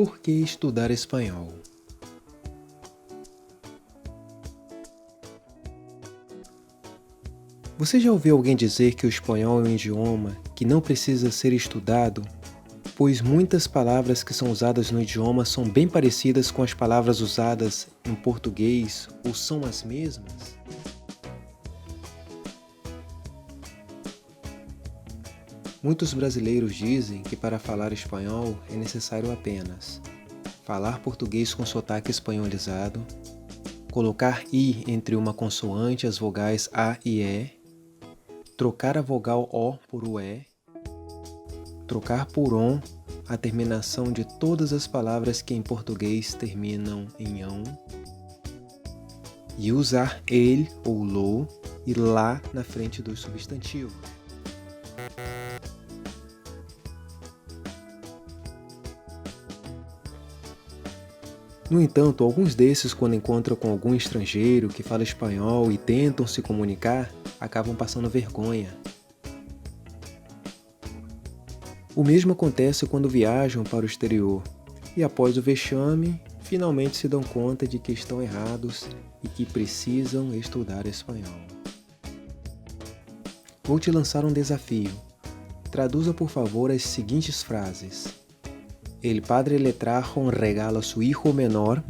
Por que estudar espanhol? Você já ouviu alguém dizer que o espanhol é um idioma que não precisa ser estudado, pois muitas palavras que são usadas no idioma são bem parecidas com as palavras usadas em português ou são as mesmas? Muitos brasileiros dizem que para falar espanhol é necessário apenas falar português com sotaque espanholizado, colocar i entre uma consoante as vogais a e e, trocar a vogal o por o e, trocar por on a terminação de todas as palavras que em português terminam em ão, e usar ele ou lo e lá na frente dos substantivos. No entanto, alguns desses, quando encontram com algum estrangeiro que fala espanhol e tentam se comunicar, acabam passando vergonha. O mesmo acontece quando viajam para o exterior e, após o vexame, finalmente se dão conta de que estão errados e que precisam estudar espanhol. Vou te lançar um desafio. Traduza, por favor, as seguintes frases. El padre le trajo un regalo a su hijo menor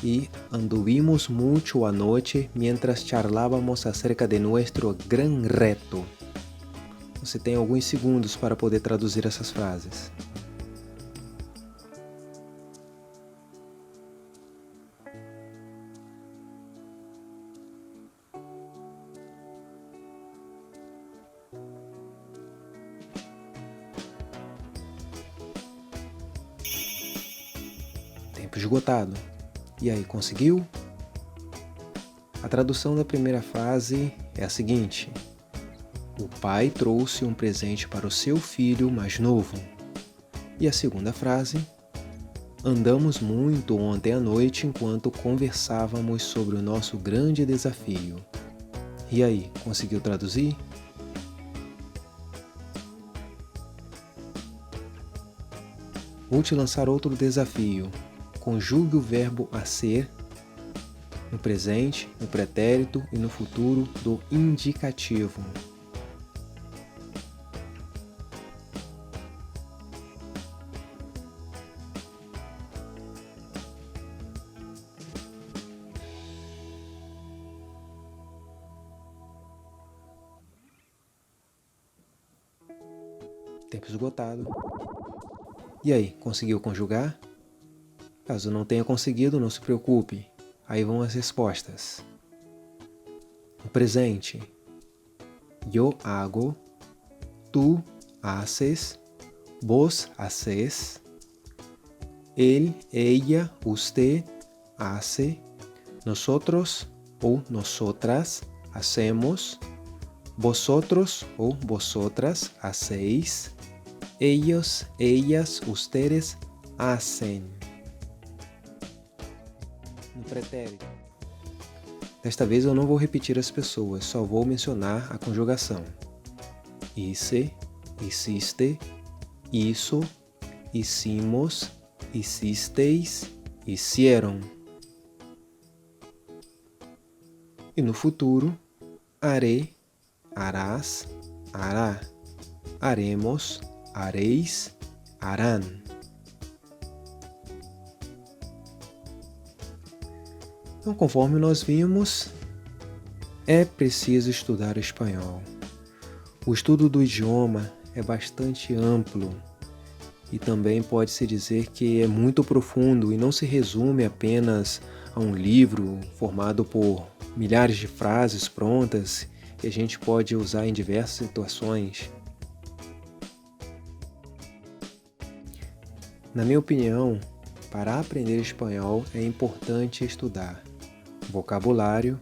y anduvimos mucho anoche mientras charlábamos acerca de nuestro gran reto. Você tem alguns segundos para poder traduzir essas frases. Tempo esgotado. E aí, conseguiu? A tradução da primeira frase é a seguinte: o pai trouxe um presente para o seu filho mais novo. E a segunda frase: andamos muito ontem à noite enquanto conversávamos sobre o nosso grande desafio. E aí, conseguiu traduzir? Vou te lançar outro desafio. Conjugue o verbo hacer no presente, no pretérito e no futuro do indicativo. Tempo esgotado. E aí, conseguiu conjugar? Caso não tenha conseguido, não se preocupe. Aí vão as respostas. No presente: yo hago, tú haces, vos haces, él, ella, usted hace, nosotros ou nosotras hacemos, vosotros ou vosotras hacéis, ellos, ellas, ustedes hacen. No pretérito. Desta vez eu não vou repetir as pessoas, só vou mencionar a conjugação. Hice, hiciste, hizo, hicimos, hicisteis, hicieron. E no futuro: haré, harás, hará, haremos, hareis, harán. Então, conforme nós vimos, é preciso estudar espanhol. O estudo do idioma é bastante amplo e também pode-se dizer que é muito profundo e não se resume apenas a um livro formado por milhares de frases prontas que a gente pode usar em diversas situações. Na minha opinião, para aprender espanhol é importante estudar vocabulário.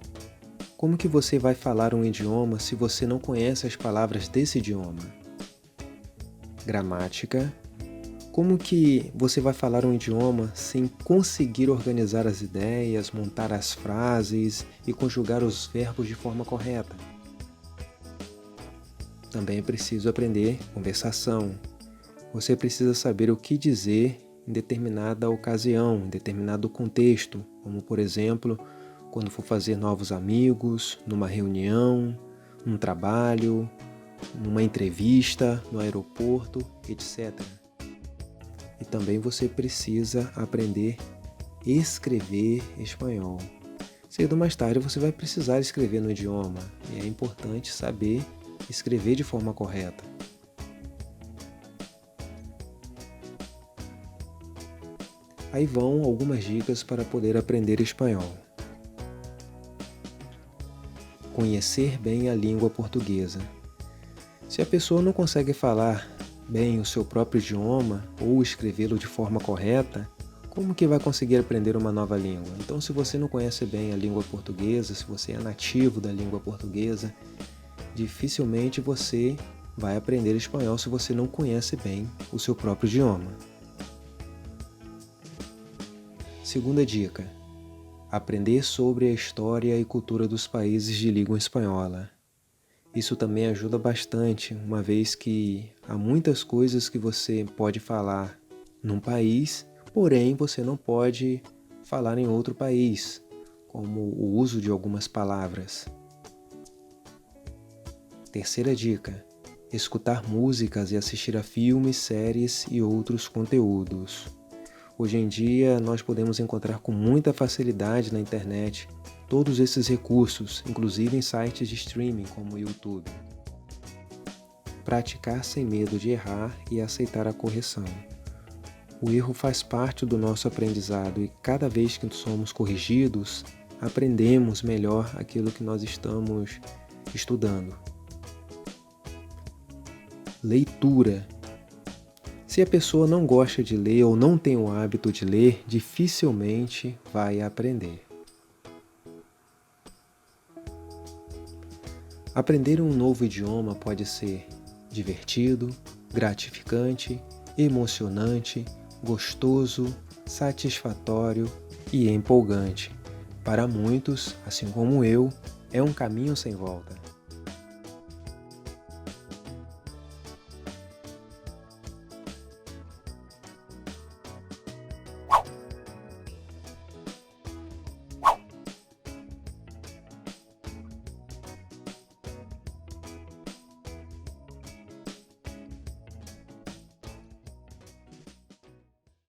Como que você vai falar um idioma se você não conhece as palavras desse idioma? Gramática. Como que você vai falar um idioma sem conseguir organizar as ideias, montar as frases e conjugar os verbos de forma correta? Também é preciso aprender conversação. Você precisa saber o que dizer em determinada ocasião, em determinado contexto, como por exemplo, quando for fazer novos amigos, numa reunião, num trabalho, numa entrevista, no aeroporto, etc. E também você precisa aprender a escrever espanhol. Cedo ou mais tarde você vai precisar escrever no idioma e é importante saber escrever de forma correta. Aí vão algumas dicas para poder aprender espanhol. Conhecer bem a língua portuguesa. Se a pessoa não consegue falar bem o seu próprio idioma ou escrevê-lo de forma correta, como que vai conseguir aprender uma nova língua? Então, se você não conhece bem a língua portuguesa, se você é nativo da língua portuguesa, dificilmente você vai aprender espanhol se você não conhece bem o seu próprio idioma. Segunda dica: aprender sobre a história e cultura dos países de língua espanhola. Isso também ajuda bastante, uma vez que há muitas coisas que você pode falar num país, porém você não pode falar em outro país, como o uso de algumas palavras. Terceira dica: escutar músicas e assistir a filmes, séries e outros conteúdos. Hoje em dia nós podemos encontrar com muita facilidade na internet todos esses recursos, inclusive em sites de streaming como o YouTube. Praticar sem medo de errar e aceitar a correção. O erro faz parte do nosso aprendizado e cada vez que somos corrigidos, aprendemos melhor aquilo que nós estamos estudando. Leitura. Se a pessoa não gosta de ler ou não tem o hábito de ler, dificilmente vai aprender. Aprender um novo idioma pode ser divertido, gratificante, emocionante, gostoso, satisfatório e empolgante. Para muitos, assim como eu, é um caminho sem volta.